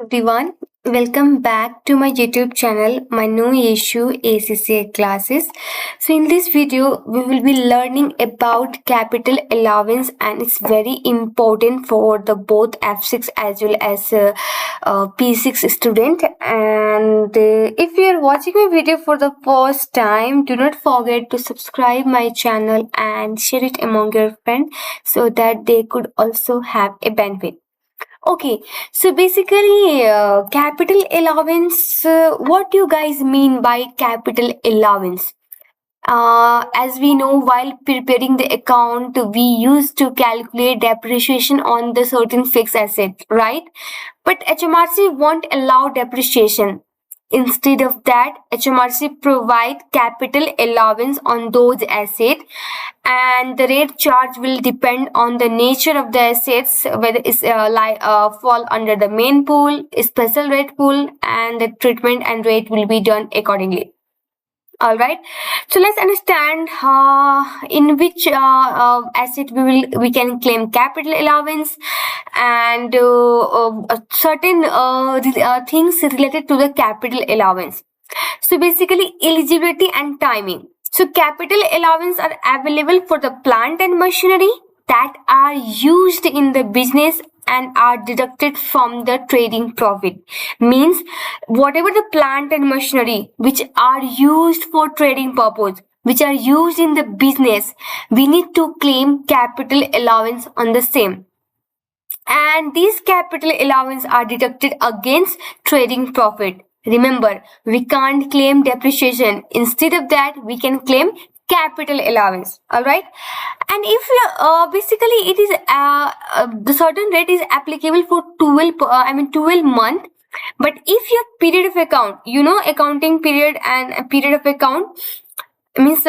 Everyone, welcome back to my YouTube channel, my new issue ACCA classes. So in this video, we will be learning about capital allowance, and it's very important for the both F6 as well as P6 student. And if you are watching my video for the first time, do not forget to subscribe my channel and share it among your friends so that they could also have a benefit. Okay, so basically, capital allowance, what do you guys mean by capital allowance? As we know, while preparing the account, we used to calculate depreciation on the certain fixed asset, right? But HMRC won't allow depreciation. Instead of that, HMRC provide capital allowance on those assets, and the rate charge will depend on the nature of the assets, whether it's fall under the main pool, special rate pool, and the treatment and rate will be done accordingly. All right, so let's understand in which asset we can claim capital allowance, and certain things related to the capital allowance. So basically, eligibility and timing. So capital allowance are available for the plant and machinery that are used in the business and are deducted from the trading profit. Means whatever the plant and machinery which are used for trading purpose, which are used in the business, we need to claim capital allowance on the same. And these capital allowance are deducted against trading profit. Remember, we can't claim depreciation. Instead of that, we can claim capital allowance. All right, and if basically it is the certain rate is applicable for 12 month. But if your period of account, accounting period and a period of account means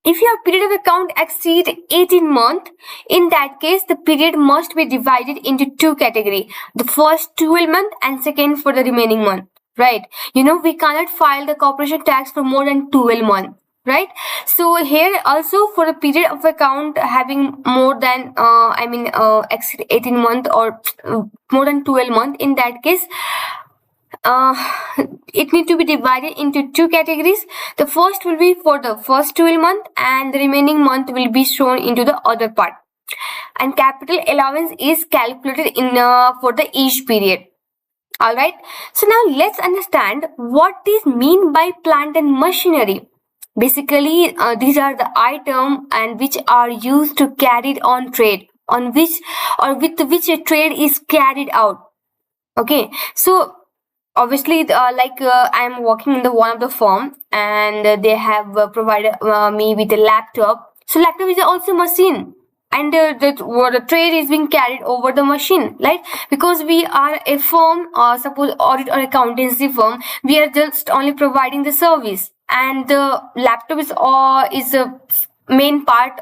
if your period of account exceed 18 months, in that case, the period must be divided into two categories. The first 12 month and second for the remaining month, right? We cannot file the corporation tax for more than 12 months, right? So here also for a period of account having more than, exceed 18 months or more than 12 months, in that case, it need to be divided into two categories. The first will be for the first 12 month and the remaining month will be shown into the other part. And capital allowance is calculated in for the each period. All right, so now let's understand what is mean by plant and machinery. Basically, these are the item and which are used to carry on trade, on which or with which a trade is carried out. Okay, so obviously I'm working in the one of the firm, and they have provided me with a laptop. So laptop is also machine, and the trade is being carried over the machine, right? Because we are a firm, suppose audit or accountancy firm, we are just only providing the service, and the laptop is a main part.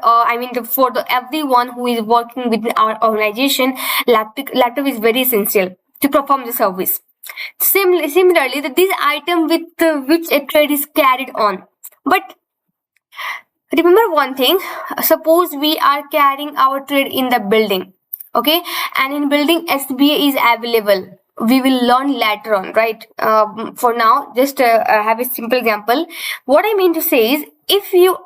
For the everyone who is working within our organization, laptop is very essential to perform the service. Similarly, this item with which a trade is carried on. But remember one thing, suppose we are carrying our trade in the building, okay, and in building SBA is available. We will learn later on, right? For now, just have a simple example. What I mean to say is, if you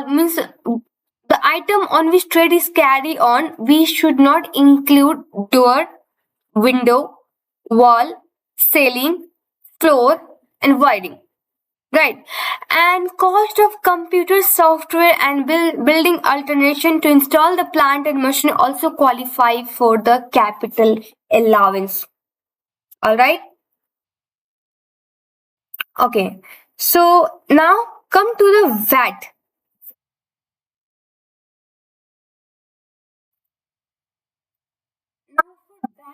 means the item on which trade is carried on, we should not include door, window, wall, ceiling, floor, and wiring. Right. And cost of computer software and building alternation to install the plant and machine also qualify for the capital allowance. All right. Okay. So now come to the VAT.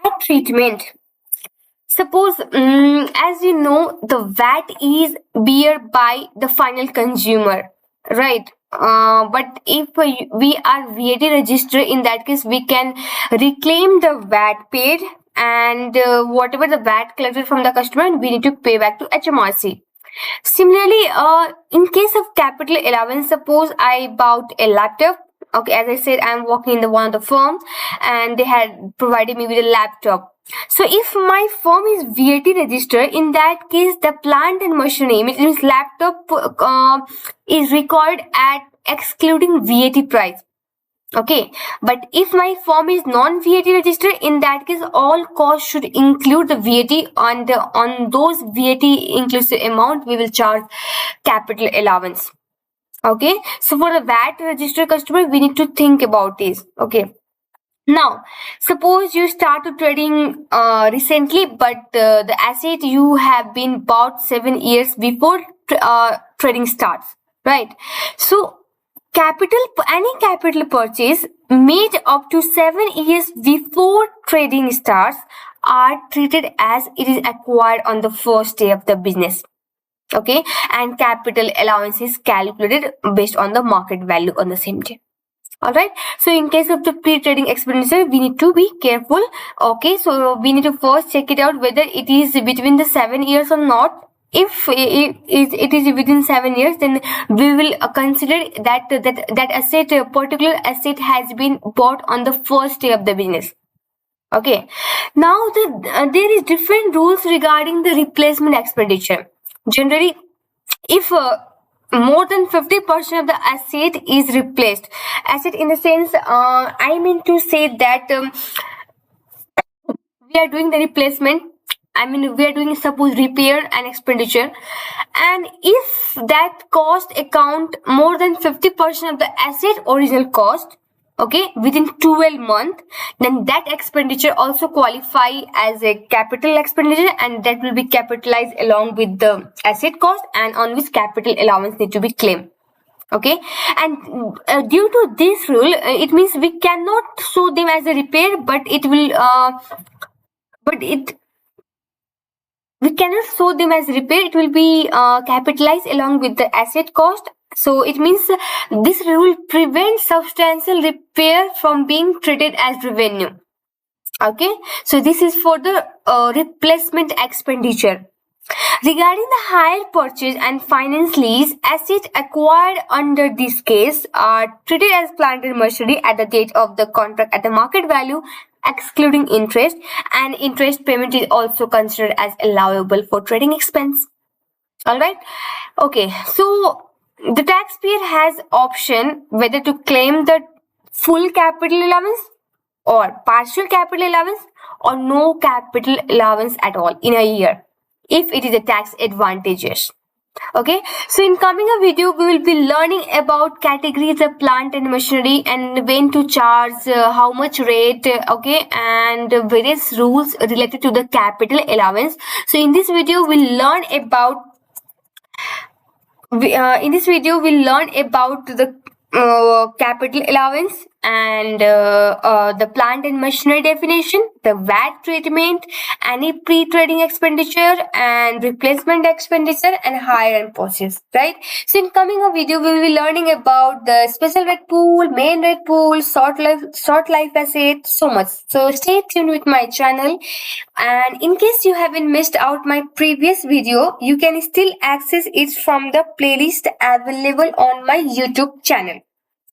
VAT treatment. Suppose, as you know, the VAT is bear by the final consumer, right? But if we are VAT registered, in that case, we can reclaim the VAT paid, and whatever the VAT collected from the customer, we need to pay back to HMRC. Similarly, in case of capital allowance, suppose I bought a laptop. Okay, as I said, I'm working in the one of the firm, and they had provided me with a laptop. So if my firm is VAT registered, in that case the plant and machinery, which means laptop, is recorded at excluding VAT price. Okay, but if my firm is non-VAT registered, in that case all costs should include the VAT, and on those VAT inclusive amount we will charge capital allowance. Okay, so for the VAT registered customer we need to think about this. Okay, now suppose you started trading recently, but the asset you have been bought 7 years before trading starts, right? So any capital purchase made up to 7 years before trading starts are treated as it is acquired on the first day of the business. Okay, and capital allowance is calculated based on the market value on the same day. All right, so in case of the pre-trading expenditure we need to be careful. Okay, so we need to first check it out whether it is between the 7 years or not. If it is within 7 years, then we will consider that asset, particular asset has been bought on the first day of the business. Okay, now there is different rules regarding the replacement expenditure. Generally, if more than 50% of the asset is replaced, asset in the sense, I mean to say that we are doing the replacement, I mean we are doing suppose repair and expenditure, and if that cost account more than 50% of the asset original cost, okay, within 12 months, then that expenditure also qualify as a capital expenditure, and that will be capitalized along with the asset cost, and on which capital allowance need to be claimed. Okay, and due to this rule, it means we cannot show them as a repair, but it will but it we cannot show them as repair. It will be capitalized along with the asset cost. So it means this rule prevents substantial repair from being treated as revenue. Okay, so this is for the replacement expenditure. Regarding the hire purchase and finance lease, assets acquired under this case are treated as plant and machinery at the date of the contract at the market value, excluding interest, and interest payment is also considered as allowable for trading expense. All right. Okay, so the taxpayer has option whether to claim the full capital allowance or partial capital allowance or no capital allowance at all in a year if it is a tax advantageous. Okay, so in coming a video we will be learning about categories of plant and machinery and when to charge, how much rate, okay, and various rules related to the capital allowance. So in this video we'll learn about the capital allowance and the plant and machinery definition, the VAT treatment, any pre-trading expenditure and replacement expenditure, and hire and purchase. Right. So in coming a video, we will be learning about the special rate pool, main rate pool, short life asset, so much. So stay tuned with my channel. And in case you haven't missed out my previous video, you can still access it from the playlist available on my YouTube channel.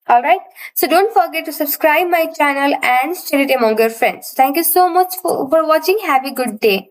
Alright, so don't forget to subscribe my channel and share it among your friends. Thank you so much for watching. Have a good day.